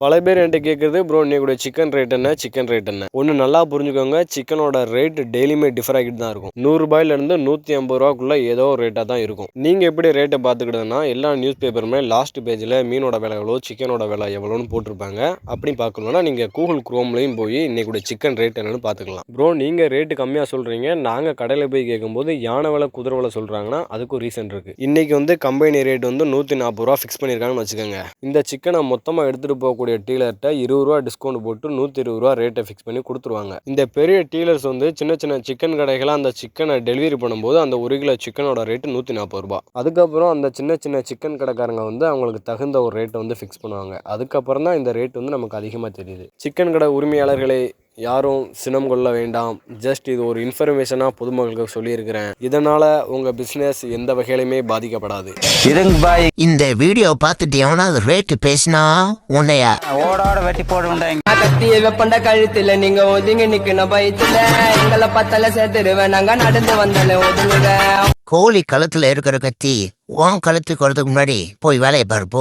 பல பேர் என்கிட்ட கேட்குறது ப்ரோ இன்னைக்கு சிக்கன் ரேட் என்ன சிக்கன் ரேட் என்ன ஒன்று நல்லா புரிஞ்சுக்கோங்க. சிக்கனோட ரேட் டெய்லியுமே டிஃபர் ஆகிட்டு தான் இருக்கும். 100 ரூபாயிலிருந்து 150 ரூபாக்குள்ள ஏதோ ஒரு ரேட்டாக தான் இருக்கும். நீங்கள் எப்படி ரேட்டை பார்த்துக்கிட்டதுன்னா எல்லா நியூஸ் பேப்பருமே லாஸ்ட் பேஜில் மீனோட விலை எவ்வளோ சிக்கனோட விலை எவ்வளோன்னு போட்டிருப்பாங்க. அப்படி பார்க்கணும்னா நீங்கள் கூகுள் குரோம்லையும் போய் இன்னைக்கு சிக்கன் ரேட் என்னன்னு பார்த்துக்கலாம். ப்ரோ நீங்கள் ரேட்டு கம்மியாக சொல்கிறீங்க, நாங்கள் கடையில் போய் கேட்கும்போது யானை விலை குதிரை விலை சொல்கிறாங்கன்னா அதுக்கும் ரீசன் இருக்குது. இன்னைக்கு கம்பெனி ரேட் 140 ரூபா ஃபிக்ஸ் பண்ணியிருக்காங்கன்னு வச்சுக்கோங்க. இந்த சிக்கனை மொத்தமாக எடுத்துகிட்டு போகக்கூடிய டீலர்கிட்ட 20 ரூபா டிஸ்கவுண்ட் போட்டு 120 ரூபா ரேட்டை ஃபிக்ஸ் பண்ணி கொடுத்துருவாங்க. இந்த பெரிய டீலர்ஸ் சின்ன சின்ன சிக்கன் கடைகளை அந்த சிக்கனை டெலிவரி பண்ணும்போது அந்த 1 கிலோ சிக்கனோட ரேட்டு 140 ரூபா. அதுக்கப்புறம் அந்த சின்ன சின்ன சிக்கன் கடைக்காரங்க அவங்களுக்கு தகுந்த ஒரு ரேட்டை ஃபிக்ஸ் பண்ணுவாங்க. அதுக்கப்புறம் தான் இந்த ரேட் நமக்கு அதிகமாக தெரியுது. சிக்கன் கடை உரிமையாளர்களே யாரும் சினம் கொள்ள வேண்டாம். ஜஸ்ட் இது ஒரு இன்ஃபர்மேஷனாக பொதுமக்களுக்கு சொல்லியிருக்கிறேன். இதனால் உங்கள் பிஸ்னஸ் எந்த வகையிலுமே பாதிக்கப்படாது. இந்த வீடியோ பார்த்துட்டு எவனாவது ரேட்டு பேசினா உன்னையா ஓடோட வெட்டி போடுவேன். கத்திய வெப்பண்ட கழுத்துல நீங்க ஒதுங்கி நிக்கணும் பயத்துல எங்களை பத்தல சேர்த்துருவேன். நாங்க நடந்து வந்தால ஒதுங்குங்க. கோழி கழுத்துல இருக்கிற கத்தி உன் கழுத்துக்கு வரதுக்கு முன்னாடி போய் வேலையை பாருப்போ.